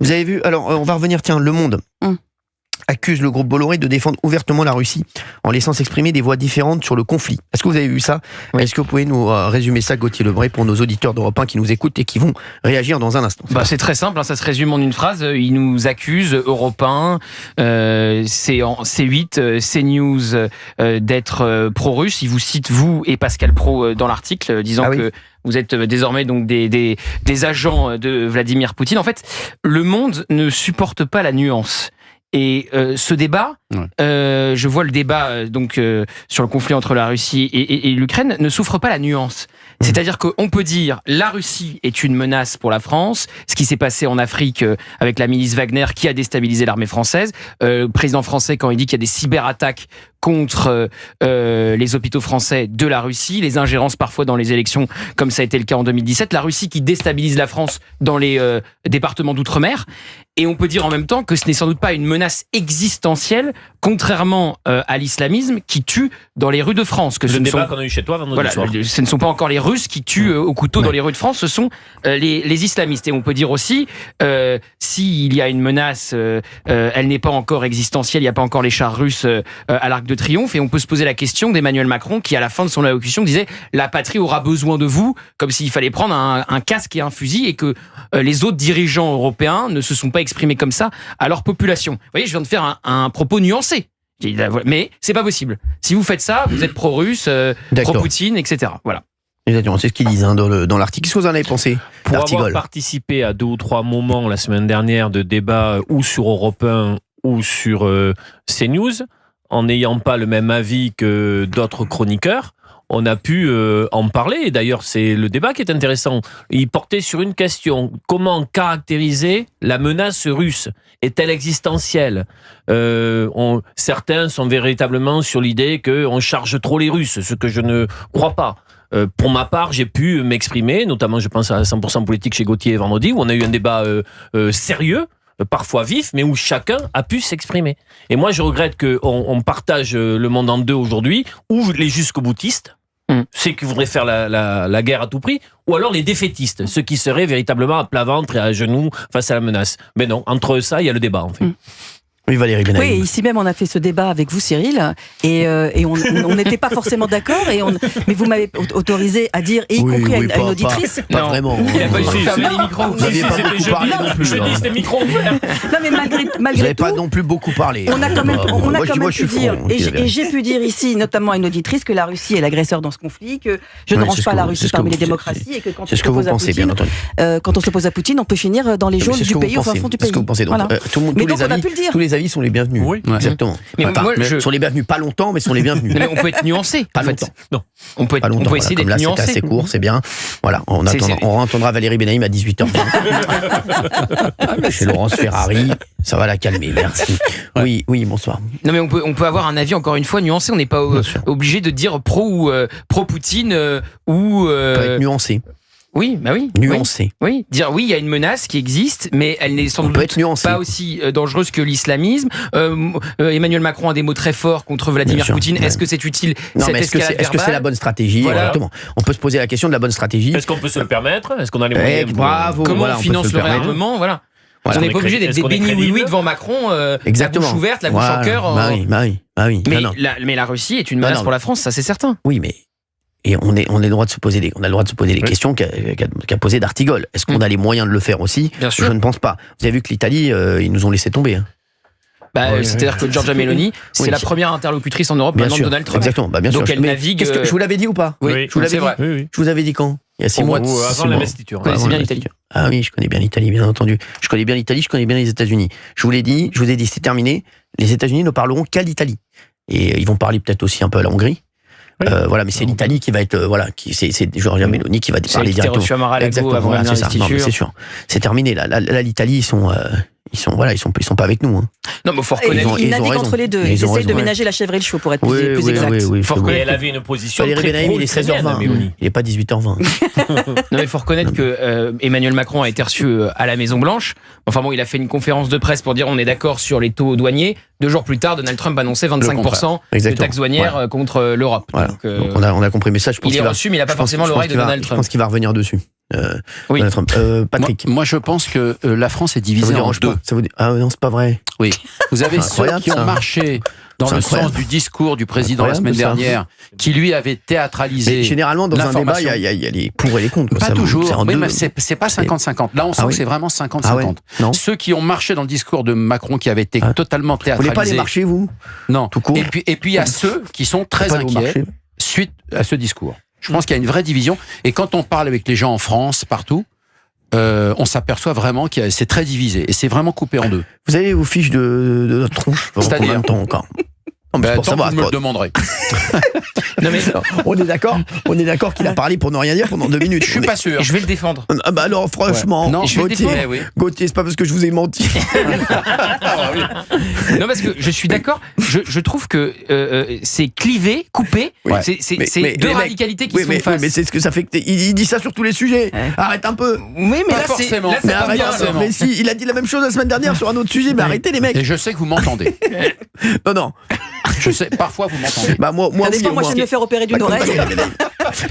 Vous avez vu, alors on va revenir, tiens, Le Monde accuse le groupe Bolloré de défendre ouvertement la Russie en laissant s'exprimer des voix différentes sur le conflit. Est-ce que vous avez vu ça? Est-ce que vous pouvez nous résumer ça, Gauthier Lebray, pour nos auditeurs d'Europe 1 qui nous écoutent et qui vont réagir dans un instant? C'est très simple, ça se résume en une phrase. Ils nous accusent, Europe 1, C8, CNews, d'être pro-russe. Ils vous citent, vous et Pascal Praud, dans l'article, disant que vous êtes désormais donc des agents de Vladimir Poutine. En fait, Le Monde ne supporte pas la nuance. Et ce débat, je vois le débat sur le conflit entre la Russie et l'Ukraine, ne souffre pas la nuance. C'est-à-dire qu'on peut dire la Russie est une menace pour la France, ce qui s'est passé en Afrique avec la milice Wagner qui a déstabilisé l'armée française. Le président français, quand il dit qu'il y a des cyberattaques contre les hôpitaux français de la Russie, les ingérences parfois dans les élections, comme ça a été le cas en 2017, la Russie qui déstabilise la France dans les départements d'outre-mer. Et on peut dire en même temps que ce n'est sans doute pas une menace existentielle, contrairement à l'islamisme qui tue dans les rues de France. Le débat qu'on a eu chez toi vendredi soir. Ce ne sont pas encore les Russes qui tuent au couteau dans les rues de France, ce sont les islamistes. Et on peut dire aussi, s'il y a une menace, elle n'est pas encore existentielle, il n'y a pas encore les chars russes à l'Arc de Triomphe. Et on peut se poser la question d'Emmanuel Macron qui, à la fin de son allocution, disait « La patrie aura besoin de vous », comme s'il fallait prendre un casque et un fusil et que les autres dirigeants européens ne se sont pas exprimés comme ça à leur population. Vous voyez, je viens de faire un propos nuancé. Mais c'est pas possible. Si vous faites ça, vous êtes pro-russe, pro-Poutine, etc. Voilà. Exactement, c'est ce qu'ils disent dans l'article. Qu'est-ce que vous en avez pensé? Pour avoir participé à 2 ou 3 moments la semaine dernière de débats ou sur Europe 1 ou sur CNews, en n'ayant pas le même avis que d'autres chroniqueurs, on a pu en parler. Et d'ailleurs, c'est le débat qui est intéressant. Il portait sur une question. Comment caractériser la menace russe? Est-elle existentielle? Certains sont véritablement sur l'idée qu'on charge trop les Russes, ce que je ne crois pas. Pour ma part, j'ai pu m'exprimer, notamment je pense à 100% politique chez Gauthier vendredi, où on a eu un débat sérieux, parfois vif, mais où chacun a pu s'exprimer. Et moi, je regrette qu'on partage le monde en deux aujourd'hui, ou les jusqu'au-boutistes, ceux qui voudraient faire la guerre à tout prix, ou alors les défaitistes, ceux qui seraient véritablement à plat ventre et à genoux face à la menace. Mais non, entre ça, il y a le débat, en fait. Oui, Valérie Benaïm. Oui, ici même, on a fait ce débat avec vous, Cyril, et on n'était pas forcément d'accord, mais vous m'avez autorisé à dire, y compris à une auditrice. Pas vraiment. Il n'a pas eu fermer les micros. Vous n'aviez pas beaucoup parlé non plus. Je dis, c'était micro ouvert. Non, mais malgré vous n'avez tout, pas non plus beaucoup parlé. on a quand même, pu dire, et j'ai pu dire ici, notamment à une auditrice, que la Russie est l'agresseur dans ce conflit, que je ne range pas la Russie parmi les démocraties, et que quand on s'oppose à Poutine, on peut finir dans les jaunes du pays, au fin fond du pays. C'est ce que vous pensez. Tous les avis sont les bienvenus. Oui, exactement. Mais sont les bienvenus, pas longtemps, mais sont les bienvenus. Mais on peut être nuancé. Pas longtemps. Non. On peut essayer d'être nuancé. C'est assez court, c'est bien. Voilà, on entendra Valérie Benaïm à 18h20. Chez Laurence Ferrari, ça va la calmer, merci. Oui, bonsoir. Non, mais on peut avoir un avis encore une fois nuancé. On n'est pas obligé de dire pro-Poutine ou. On peut être nuancé. Oui, bah oui. Nuancé. Oui, dire oui, il y a une menace qui existe, mais elle n'est sans doute pas aussi dangereuse que l'islamisme. Emmanuel Macron a des mots très forts contre Vladimir Poutine. Est-ce que c'est utile? Non, mais est-ce que c'est la bonne stratégie? Exactement. On peut se poser la question de la bonne stratégie. Est-ce qu'on peut se le permettre? Est-ce qu'on a les moyens? Bravo. Comment on finance le réarmement? Voilà. On n'est pas obligé d'être des bénis oui devant Macron, la bouche ouverte, la bouche en cœur. Oui. Mais la Russie est une menace pour la France, ça c'est certain. Oui, mais et on a le droit de se poser les questions qu'a posé d'Artigol. Est-ce qu'on a les moyens de le faire aussi? Bien sûr. Je ne pense pas. Vous avez vu que l'Italie, ils nous ont laissé tomber. C'est-à-dire que Giorgia Meloni, c'est la première interlocutrice en Europe maintenant de Donald Trump. Exactement, bien sûr. Donc elle navigue. Je vous l'avais dit ou pas? Oui, je vous l'avais dit. Oui. Je vous avais dit quand? Il y a 6 mois. Avant l'investiture. Vous connaissez bien l'Italie? Ah oui, je connais bien l'Italie, bien entendu. Je connais bien l'Italie, je connais bien les États-Unis. Je vous ai dit, c'est terminé. Les États-Unis ne parleront qu'à l'Italie. Et ils vont parler peut-être aussi un peu à la Hongrie. Oui. Mais c'est l'Italie qui va être c'est Giorgia Meloni qui va parler directement. Exactement, c'est ça. Non, mais c'est sûr. C'est terminé là. L'Italie, ils sont pas avec nous. Non, mais faut reconnaître. Ils naviguent entre les deux. Ils essayent de ménager la chèvre et le cheveu pour être plus exact. Oui, faut reconnaître. Elle avait une position très Benaïm, il est 16h20. Il n'est pas 18h20. Non, mais il faut reconnaître que Emmanuel Macron a été reçu à la Maison Blanche. Enfin bon, il a fait une conférence de presse pour dire on est d'accord sur les taux douaniers. 2 jours plus tard, Donald Trump annonçait 25% de taxes douanières contre l'Europe. Voilà. Donc on a compris le message. Il est reçu, mais il n'a pas forcément l'oreille de Donald Trump. Je pense qu'il va revenir dessus. Oui. Patrick. Moi, je pense que la France est divisée en deux. Ah non, c'est pas vrai. Oui. Vous avez ceux qui ont marché dans le sens du discours du président la semaine dernière, qui lui avait théâtralisé. Mais généralement, dans un débat, il y a les pour et les contre. Pas toujours. Oui, mais c'est pas 50-50. Là, on sent que c'est vraiment 50-50. Ceux qui ont marché dans le discours de Macron, qui avait été totalement théâtralisé. Vous voulez pas les marcher, vous? Non. Tout court. Et puis, il y a ceux qui sont très inquiets suite à ce discours. Je pense qu'il y a une vraie division. Et quand on parle avec les gens en France, partout, on s'aperçoit vraiment que c'est très divisé. Et c'est vraiment coupé en deux. Vous avez vos fiches de notre tronche? C'est-à-dire combien de temps encore? Tant que vous me le demanderez. Non mais on est d'accord qu'il a parlé pour ne rien dire pendant 2 minutes. Je suis pas sûr. Je vais le défendre. Ah bah alors franchement, non, je vais le défendre. Gauthier, c'est pas parce que je vous ai menti. Non, parce que je suis d'accord. Je trouve que c'est clivé, coupé. Ouais. C'est deux radicalités qui se font face. Mais c'est ce que ça fait. Il dit ça sur tous les sujets. Arrête un peu. Oui, mais là forcément. Là, arrête forcément. Mais si, il a dit la même chose la semaine dernière sur un autre sujet. Mais arrêtez les mecs. Et je sais que vous m'entendez. Non. Je sais, parfois vous m'entendez. Bah moi je viens de me faire opérer d'une oreille.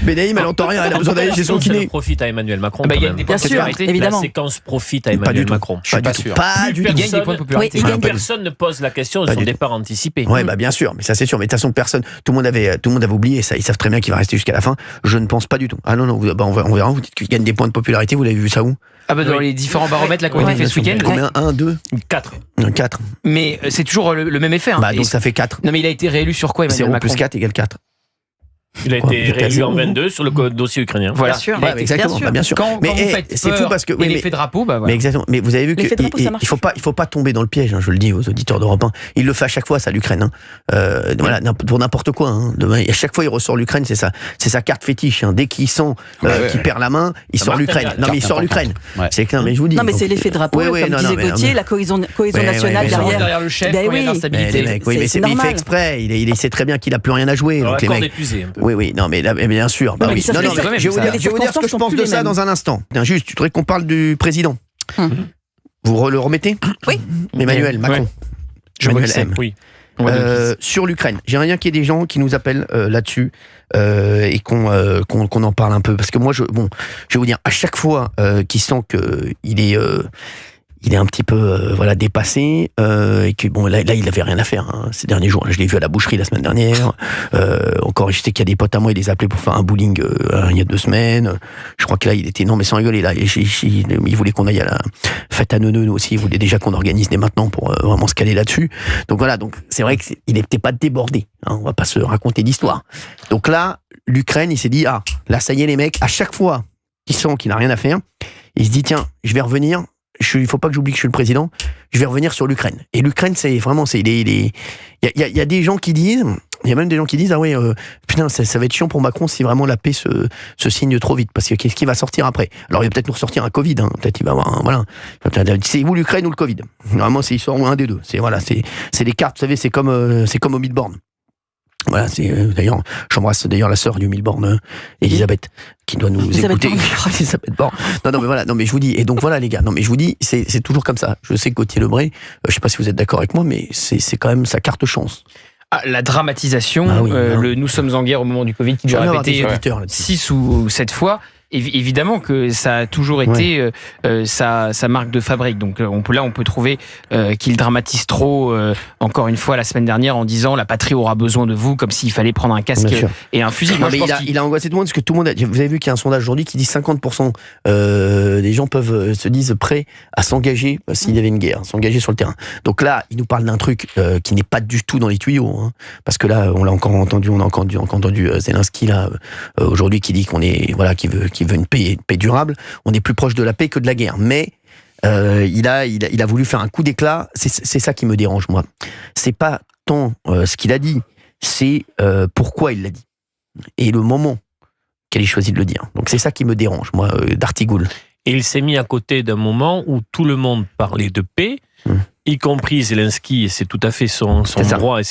Benaïm, elle entend rien, elle a besoin d'aller chez son kiné. Profite à Emmanuel Macron. Il y a des points de popularité. Évidemment. La séquence profite à Emmanuel Macron. Je suis pas sûr. Pas du tout. Il gagne des points de popularité. Personne ne pose la question de son départ anticipé. Ouais, bah bien sûr, mais ça c'est sûr. Mais de toute façon, tout le monde avait oublié ça. Ils savent très bien qu'il va rester jusqu'à la fin. Je ne pense pas du tout. Ah non, on verra. Vous dites qu'il gagne des points de popularité. Vous l'avez vu ça où? Ah bah dans les différents baromètres là qu'on a fait ce week-end. Combien? 1, 2, 4. 4. Mais c'est toujours le même effet. Bah donc ça fait 4. Non mais il a été réélu sur quoi, Emmanuel Macron? 0 plus 4 égale 4. Il a été réélu en 22 sur le dossier ukrainien. Voilà. Bien sûr. Exactement. Bien sûr. Quand vous faites c'est fou parce que l'effet drapeau, bah voilà. Mais exactement. Mais vous avez vu qu'il faut pas tomber dans le piège. Je le dis aux auditeurs d'Europe 1. Il le fait à chaque fois, ça, l'Ukraine. Voilà, pour n'importe quoi. À chaque fois, il ressort l'Ukraine. C'est sa carte fétiche. Dès qu'il sent qu'il perd la main, il sort l'Ukraine. Non, mais il sort l'Ukraine. C'est clair. Mais je vous dis. Non, mais c'est l'effet drapeau. Comme disait Gauthier, la cohésion nationale derrière le chef. Mais il fait exprès. Il sait très bien qu'il a plus rien à jouer. Oui. Non, mais bien sûr. Bah oui. Non, mais je vais vous dire ce que je pense de ça dans un instant. Juste, je voudrais qu'on parle du président. Vous le remettez? Oui. Emmanuel Macron. Emmanuel M. Oui. Sur l'Ukraine. J'aimerais bien qu'il y ait des gens qui nous appellent là-dessus et qu'on en parle un peu. Parce que moi, je vais vous dire, à chaque fois qu'il sent qu'il est... il est un petit peu dépassé et que là il avait rien à faire ces derniers jours. Je l'ai vu à la boucherie la semaine dernière. Encore, je sais qu'il y a des potes à moi, il les appelait pour faire un bowling il y a 2 semaines. Je crois que là il était non mais sans rigoler là. Il voulait qu'on aille à la fête à Neuneu aussi. Il voulait déjà qu'on organise dès maintenant pour vraiment se caler là-dessus. Donc voilà, donc c'est vrai qu'il n'était pas débordé. On va pas se raconter d'histoire. Donc là, l'Ukraine, il s'est dit là ça y est les mecs. À chaque fois qu'il sent qu'il n'a rien à faire, il se dit tiens, je vais revenir. Il faut pas que j'oublie que je suis le président. Je vais revenir sur l'Ukraine. Et l'Ukraine, c'est vraiment, il y a des gens qui disent, il y a même des gens qui disent putain, ça va être chiant pour Macron si vraiment la paix se signe trop vite, parce que qu'est-ce qui va sortir après? Alors il va peut-être nous ressortir un Covid, peut-être il va avoir c'est ou l'Ukraine ou le Covid. Normalement, il sort un des deux. C'est les cartes, vous savez, c'est comme au Milborn. Voilà, d'ailleurs, j'embrasse d'ailleurs la sœur du Milborn, Elisabeth, qui doit nous écouter. Elisabeth Borne. Non, mais voilà, non, mais je vous dis, et donc voilà les gars, non, mais je vous dis, c'est toujours comme ça. Je sais que Gauthier Lebray, je sais pas si vous êtes d'accord avec moi, mais c'est quand même sa carte chance. La dramatisation, nous sommes en guerre au moment du Covid, qui doit répéter 6 ou 7 fois. Évidemment que ça a toujours été sa marque de fabrique. Donc on peut trouver qu'il dramatise trop. Encore une fois, la semaine dernière, en disant la patrie aura besoin de vous, comme s'il fallait prendre un casque et un fusil. Moi, il a angoissé tout le monde parce que tout le monde. Vous avez vu qu'il y a un sondage aujourd'hui qui dit 50% des gens se disent prêts à s'engager s'il y avait une guerre, s'engager sur le terrain. Donc là, il nous parle d'un truc qui n'est pas du tout dans les tuyaux, parce que là, on l'a encore entendu, Zelensky là aujourd'hui qui dit qui veut une paix durable. On est plus proche de la paix que de la guerre. Mais il a voulu faire un coup d'éclat. C'est ça qui me dérange, moi. C'est pas tant ce qu'il a dit, c'est pourquoi il l'a dit. Et le moment qu'elle ait choisi de le dire. Donc c'est ça qui me dérange, moi, d'Artigoul. Et il s'est mis à côté d'un moment où tout le monde parlait de paix, y compris Zelensky, et c'est tout à fait son droit, et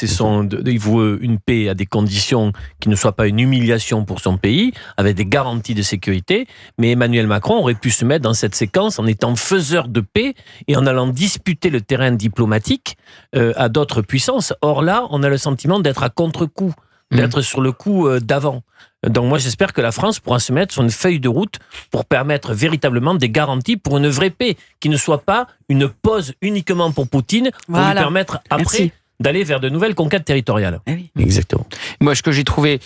il veut une paix à des conditions qui ne soient pas une humiliation pour son pays, avec des garanties de sécurité. Mais Emmanuel Macron aurait pu se mettre dans cette séquence en étant faiseur de paix et en allant disputer le terrain diplomatique à d'autres puissances. Or là, on a le sentiment d'être à contre-coup d'être sur le coup d'avant. Donc moi j'espère que la France pourra se mettre sur une feuille de route pour permettre véritablement des garanties pour une vraie paix, qui ne soit pas une pause uniquement pour Poutine, pour lui permettre après d'aller vers de nouvelles conquêtes territoriales. Exactement. Moi, ce que j'ai trouvé...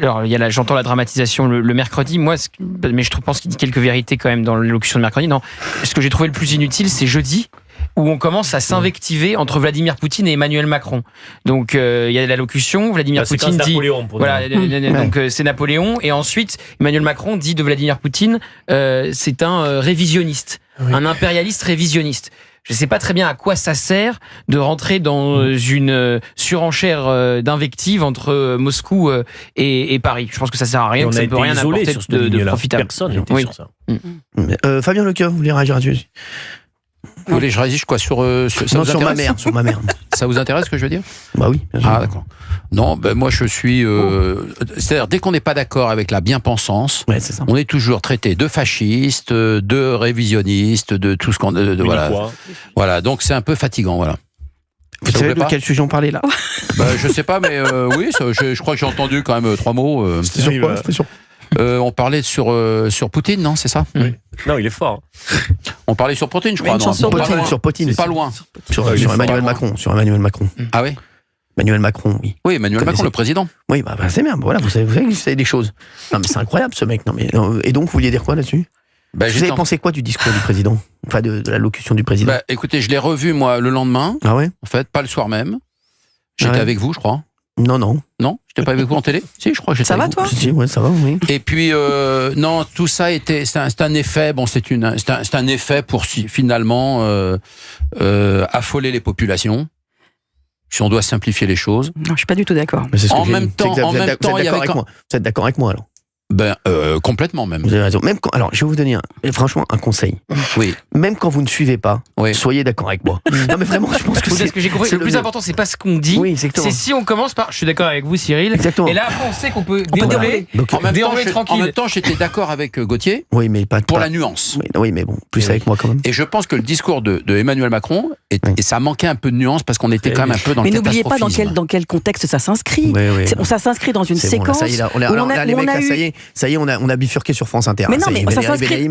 Alors, j'entends la dramatisation le mercredi, mais je pense qu'il dit quelques vérités quand même dans l'élocution de mercredi. Non, ce que j'ai trouvé le plus inutile, c'est jeudi, où on commence à s'invectiver entre Vladimir Poutine et Emmanuel Macron. Donc il y a l'allocution, Vladimir Poutine dit donc c'est Napoléon, et ensuite Emmanuel Macron dit de Vladimir Poutine c'est un révisionniste, un impérialiste révisionniste. Je ne sais pas très bien à quoi ça sert de rentrer dans une surenchère d'invectives entre Moscou et Paris. Je pense que ça sert à rien, que ça ne peut rien apporter de profitable. Personne n'était sur ça. Fabien Lecœur, vous voulez réagir là-dessus? Vous voulez que je réagisse quoi sur ma mère, sur ma mère. Ça vous intéresse ce que je veux dire? Bah oui. Ah d'accord. Non, moi je suis. C'est-à-dire dès qu'on n'est pas d'accord avec la bien-pensance, on est toujours traité de fasciste, de révisionniste, de tout ce qu'on. Voilà. Donc c'est un peu fatigant, voilà. Vous savez de quel sujet on parlait là? Je sais pas, mais oui, je crois que j'ai entendu quand même 3 mots. C'était sur quoi? C'était sur... on parlait sur Poutine, non? C'est ça? Oui. Non, il est fort. On parlait sur Poutine, je crois. Non, sur Poutine. C'est pas loin. Sur Emmanuel Macron. Sur Emmanuel Macron. Ah oui? Emmanuel Macron, oui. Oui, Emmanuel Macron, le président. Oui, c'est bien. Voilà, vous savez que c'est des choses. Non, mais c'est incroyable ce mec. Et donc, vous vouliez dire quoi là-dessus? Vous avez pensé quoi du discours du président? Enfin, de l'allocution du président? Écoutez, je l'ai revu moi le lendemain. Ah ouais? En fait, pas le soir même. J'étais avec vous, je crois. Non. Non, j'étais pas avec vous en télé. Si, je crois que j'étais. Ça va, toi? Si, ouais, ça va, oui. Et puis non, tout ça c'est un effet. Bon, c'est un effet pour finalement affoler les populations. Si on doit simplifier les choses. Non, je suis pas du tout d'accord. En même temps, vous êtes d'accord avec moi alors? Complètement même. Vous avez raison. Même quand, alors, je vais vous donner franchement un conseil. Oui. Même quand vous ne suivez pas, soyez d'accord avec moi. Non mais vraiment, je pense que c'est ce que j'ai compris. Le plus important, c'est pas ce qu'on dit. Oui, c'est si on commence par. Je suis d'accord avec vous, Cyril. Exactement. Et là, après, on sait qu'on peut dérouler. En même temps, j'étais d'accord avec Gauthier. Oui, mais pas pour la nuance. Oui, mais bon, plus avec moi quand même. Et je pense que le discours de Emmanuel Macron et ça manquait un peu de nuance parce qu'on était quand même un peu dans le catastrophisme. Mais n'oubliez pas dans quel contexte ça s'inscrit. Ça s'inscrit dans une séquence. Ça y est, on a bifurqué sur France Inter. Mais non, mais ça s'inscrit.